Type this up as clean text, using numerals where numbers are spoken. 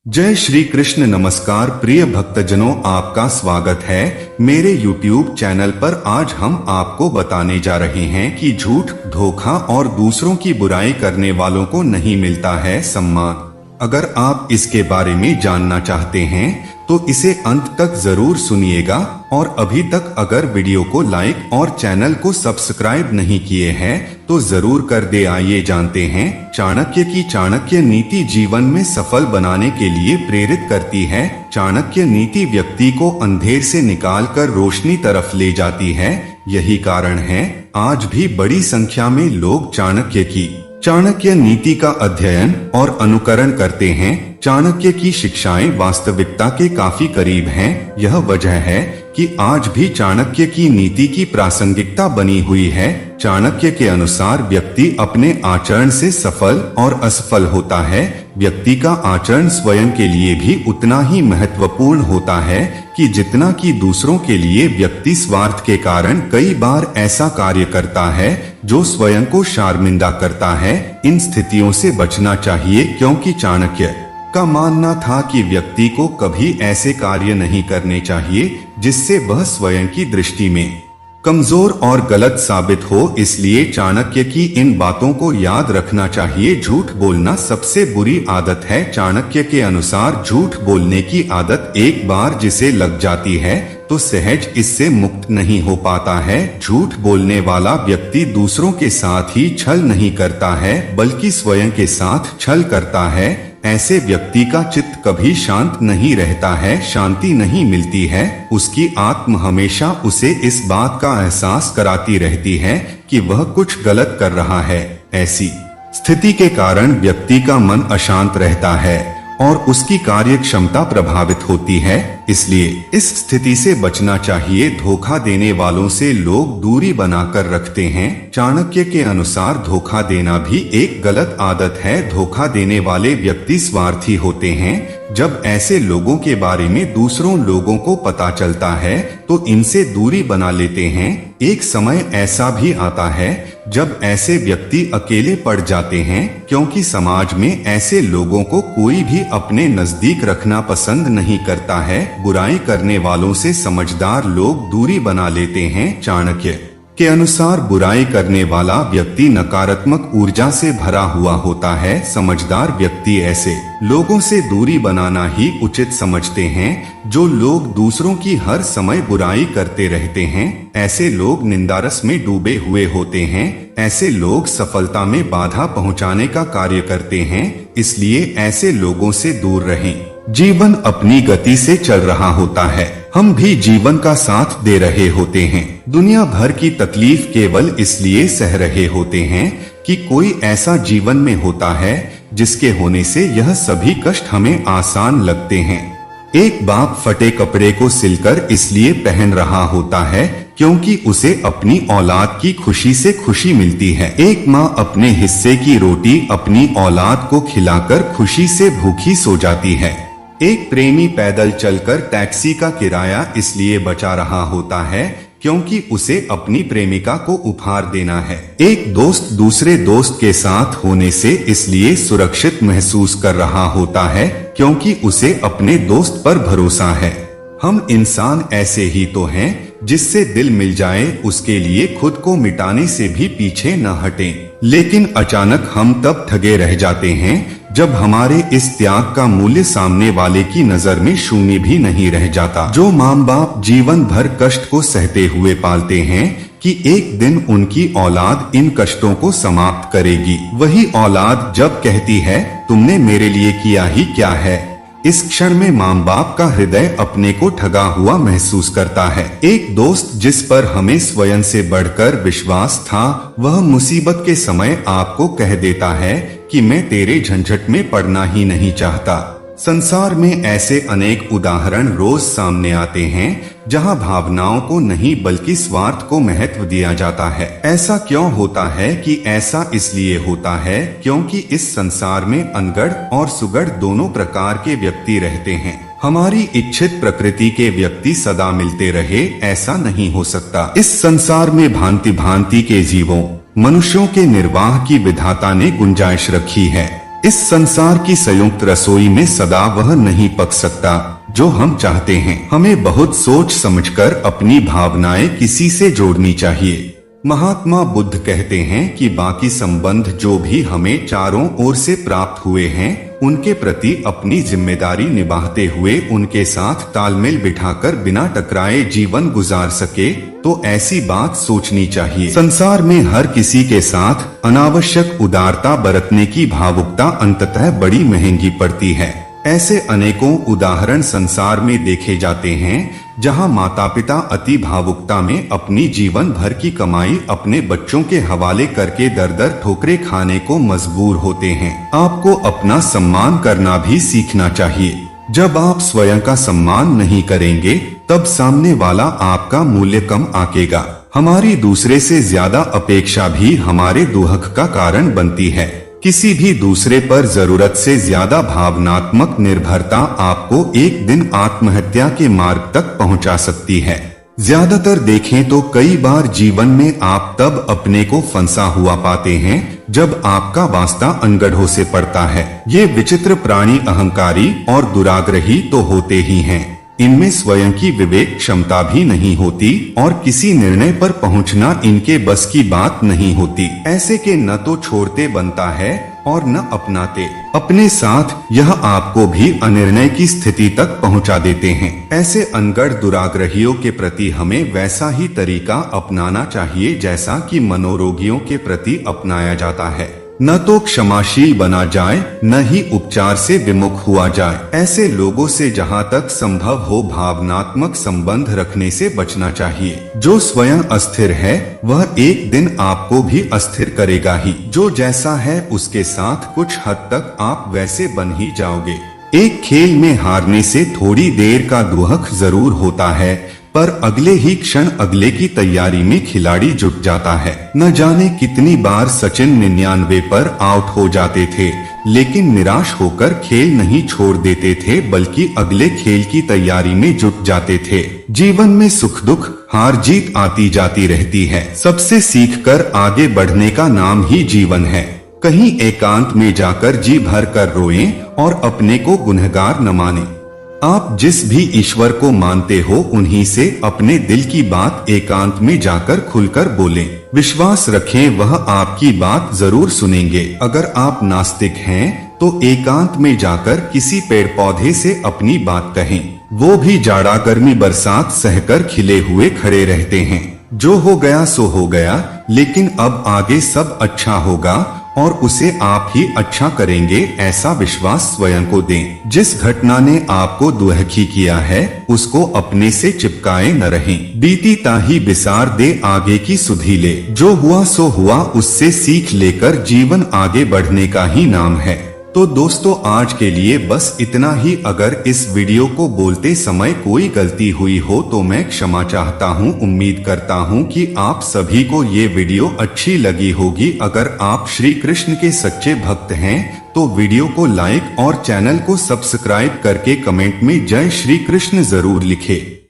जय श्री कृष्ण। नमस्कार प्रिय भक्तजनों, आपका स्वागत है मेरे YouTube चैनल पर। आज हम आपको बताने जा रहे हैं कि झूठ, धोखा और दूसरों की बुराई करने वालों को नहीं मिलता है सम्मान। अगर आप इसके बारे में जानना चाहते हैं तो इसे अंत तक जरूर सुनिएगा। और अभी तक अगर वीडियो को लाइक और चैनल को सब्सक्राइब नहीं किए हैं तो जरूर कर दे। आइए जानते हैं चाणक्य की चाणक्य नीति जीवन में सफल बनाने के लिए प्रेरित करती है। चाणक्य नीति व्यक्ति को अंधेर से निकालकर रोशनी तरफ ले जाती है। यही कारण है आज भी बड़ी संख्या में लोग चाणक्य नीति का अध्ययन और अनुकरण करते हैं। चाणक्य की शिक्षाएं वास्तविकता के काफी करीब हैं। यह वजह है कि आज भी चाणक्य की नीति की प्रासंगिकता बनी हुई है। चाणक्य के अनुसार व्यक्ति अपने आचरण से सफल और असफल होता है। व्यक्ति का आचरण स्वयं के लिए भी उतना ही महत्वपूर्ण होता है कि जितना कि दूसरों के लिए। व्यक्ति स्वार्थ के कारण कई बार ऐसा कार्य करता है जो स्वयं को शर्मिंदा करता है। इन स्थितियों से बचना चाहिए, क्योंकि चाणक्य का मानना था कि व्यक्ति को कभी ऐसे कार्य नहीं करने चाहिए जिससे वह स्वयं की दृष्टि में कमजोर और गलत साबित हो। इसलिए चाणक्य की इन बातों को याद रखना चाहिए। झूठ बोलना सबसे बुरी आदत है। चाणक्य के अनुसार झूठ बोलने की आदत एक बार जिसे लग जाती है तो सहज इससे मुक्त नहीं हो पाता है। झूठ बोलने वाला व्यक्ति दूसरों के साथ ही छल नहीं करता है बल्कि स्वयं के साथ छल करता है। ऐसे व्यक्ति का चित्त कभी शांत नहीं रहता है, शांति नहीं मिलती है। उसकी आत्म हमेशा उसे इस बात का एहसास कराती रहती है कि वह कुछ गलत कर रहा है। ऐसी स्थिति के कारण व्यक्ति का मन अशांत रहता है और उसकी कार्य क्षमता प्रभावित होती है। इसलिए इस स्थिति से बचना चाहिए। धोखा देने वालों से लोग दूरी बनाकर रखते हैं। चाणक्य के अनुसार धोखा देना भी एक गलत आदत है। धोखा देने वाले व्यक्ति स्वार्थी होते हैं। जब ऐसे लोगों के बारे में दूसरों लोगों को पता चलता है तो इनसे दूरी बना लेते हैं। एक समय ऐसा भी आता है जब ऐसे व्यक्ति अकेले पड़ जाते हैं, क्योंकि समाज में ऐसे लोगों को कोई भी अपने नजदीक रखना पसंद नहीं करता है। बुराई करने वालों से समझदार लोग दूरी बना लेते हैं। चाणक्य के अनुसार बुराई करने वाला व्यक्ति नकारात्मक ऊर्जा से भरा हुआ होता है। समझदार व्यक्ति ऐसे लोगों से दूरी बनाना ही उचित समझते हैं। जो लोग दूसरों की हर समय बुराई करते रहते हैं, ऐसे लोग निंदारस में डूबे हुए होते हैं। ऐसे लोग सफलता में बाधा पहुंचाने का कार्य करते हैं। इसलिए ऐसे लोगों से दूर रहें। जीवन अपनी गति से चल रहा होता है, हम भी जीवन का साथ दे रहे होते हैं। दुनिया भर की तकलीफ केवल इसलिए सह रहे होते हैं कि कोई ऐसा जीवन में होता है जिसके होने से यह सभी कष्ट हमें आसान लगते हैं। एक बाप फटे कपड़े को सिलकर इसलिए पहन रहा होता है क्योंकि उसे अपनी औलाद की खुशी से खुशी मिलती है। एक माँ अपने हिस्से की रोटी अपनी औलाद को खिलाकर खुशी से भूखी सो जाती है। एक प्रेमी पैदल चलकर टैक्सी का किराया इसलिए बचा रहा होता है क्योंकि उसे अपनी प्रेमिका को उपहार देना है। एक दोस्त दूसरे दोस्त के साथ होने से इसलिए सुरक्षित महसूस कर रहा होता है क्योंकि उसे अपने दोस्त पर भरोसा है। हम इंसान ऐसे ही तो हैं, जिससे दिल मिल जाए उसके लिए खुद को मिटाने से भी पीछे न हटें। लेकिन अचानक हम तब ठगे रह जाते हैं जब हमारे इस त्याग का मूल्य सामने वाले की नजर में शून्य भी नहीं रह जाता। जो माँ बाप जीवन भर कष्ट को सहते हुए पालते हैं कि एक दिन उनकी औलाद इन कष्टों को समाप्त करेगी, वही औलाद जब कहती है तुमने मेरे लिए किया ही क्या है, इस क्षण में माँ बाप का हृदय अपने को ठगा हुआ महसूस करता है। एक दोस्त जिस पर हमें स्वयं से बढ़कर विश्वास था, वह मुसीबत के समय आपको कह देता है कि मैं तेरे झंझट में पड़ना ही नहीं चाहता। संसार में ऐसे अनेक उदाहरण रोज सामने आते हैं जहां भावनाओं को नहीं बल्कि स्वार्थ को महत्व दिया जाता है। ऐसा क्यों होता है कि ऐसा इसलिए होता है क्योंकि इस संसार में अनगढ़ और सुगढ़ दोनों प्रकार के व्यक्ति रहते हैं। हमारी इच्छित प्रकृति के व्यक्ति सदा मिलते रहे, ऐसा नहीं हो सकता। इस संसार में भांति भांति के जीवों, मनुष्यों के निर्वाह की विधाता ने गुंजाइश रखी है। इस संसार की संयुक्त रसोई में सदा वह नहीं पक सकता जो हम चाहते हैं। हमें बहुत सोच समझकर अपनी भावनाएं किसी से जोड़नी चाहिए। महात्मा बुद्ध कहते हैं कि बाकी संबंध जो भी हमें चारों ओर से प्राप्त हुए हैं, उनके प्रति अपनी जिम्मेदारी निभाते हुए उनके साथ तालमेल बिठाकर बिना टकराए जीवन गुजार सके, तो ऐसी बात सोचनी चाहिए। संसार में हर किसी के साथ अनावश्यक उदारता बरतने की भावुकता अंततः बड़ी महंगी पड़ती है। ऐसे अनेकों उदाहरण संसार में देखे जाते हैं जहां माता पिता अति भावुकता में अपनी जीवन भर की कमाई अपने बच्चों के हवाले करके दर दर ठोकरें खाने को मजबूर होते हैं। आपको अपना सम्मान करना भी सीखना चाहिए। जब आप स्वयं का सम्मान नहीं करेंगे तब सामने वाला आपका मूल्य कम आंकेगा। हमारी दूसरे से ज्यादा अपेक्षा भी हमारे दुख का कारण बनती है। किसी भी दूसरे पर जरूरत से ज्यादा भावनात्मक निर्भरता आपको एक दिन आत्महत्या के मार्ग तक पहुंचा सकती है। ज्यादातर देखें तो कई बार जीवन में आप तब अपने को फंसा हुआ पाते हैं जब आपका वास्ता अनगढ़ों से पड़ता है। ये विचित्र प्राणी अहंकारी और दुराग्रही तो होते ही हैं। इनमें स्वयं की विवेक क्षमता भी नहीं होती और किसी निर्णय पर पहुंचना इनके बस की बात नहीं होती। ऐसे के न तो छोड़ते बनता है और न अपनाते। अपने साथ यह आपको भी अनिर्णय की स्थिति तक पहुंचा देते हैं। ऐसे अनगढ़ दुराग्रहियों के प्रति हमें वैसा ही तरीका अपनाना चाहिए जैसा कि मनोरोगियों के प्रति अपनाया जाता है। न तो क्षमाशील बना जाए न ही उपचार से विमुख हुआ जाए। ऐसे लोगों से जहां तक संभव हो भावनात्मक संबंध रखने से बचना चाहिए। जो स्वयं अस्थिर है वह एक दिन आपको भी अस्थिर करेगा ही। जो जैसा है उसके साथ कुछ हद तक आप वैसे बन ही जाओगे। एक खेल में हारने से थोड़ी देर का दुख जरूर होता है, पर अगले ही क्षण अगले की तैयारी में खिलाड़ी जुट जाता है। न जाने कितनी बार सचिन 99 पर आउट हो जाते थे, लेकिन निराश होकर खेल नहीं छोड़ देते थे बल्कि अगले खेल की तैयारी में जुट जाते थे। जीवन में सुख दुख हार जीत आती जाती रहती है। सबसे सीखकर आगे बढ़ने का नाम ही जीवन है। कहीं एकांत में जाकर जी भर कर रोएं और अपने को गुनहगार न माने। आप जिस भी ईश्वर को मानते हो उन्हीं से अपने दिल की बात एकांत में जाकर खुलकर बोलें। विश्वास रखें वह आपकी बात जरूर सुनेंगे। अगर आप नास्तिक हैं तो एकांत में जाकर किसी पेड़ पौधे से अपनी बात कहें। वो भी जाड़ा गर्मी बरसात सहकर खिले हुए खड़े रहते हैं। जो हो गया सो हो गया, लेकिन अब आगे सब अच्छा होगा और उसे आप ही अच्छा करेंगे, ऐसा विश्वास स्वयं को दें। जिस घटना ने आपको दुखी किया है उसको अपने से चिपकाए न रहें। बीती ताही बिसार दे आगे की सुधि ले। जो हुआ सो हुआ, उससे सीख लेकर जीवन आगे बढ़ने का ही नाम है। तो दोस्तों आज के लिए बस इतना ही। अगर इस वीडियो को बोलते समय कोई गलती हुई हो तो मैं क्षमा चाहता हूं। उम्मीद करता हूं कि आप सभी को ये वीडियो अच्छी लगी होगी। अगर आप श्री कृष्ण के सच्चे भक्त हैं तो वीडियो को लाइक और चैनल को सब्सक्राइब करके कमेंट में जय श्री कृष्ण जरूर लिखें।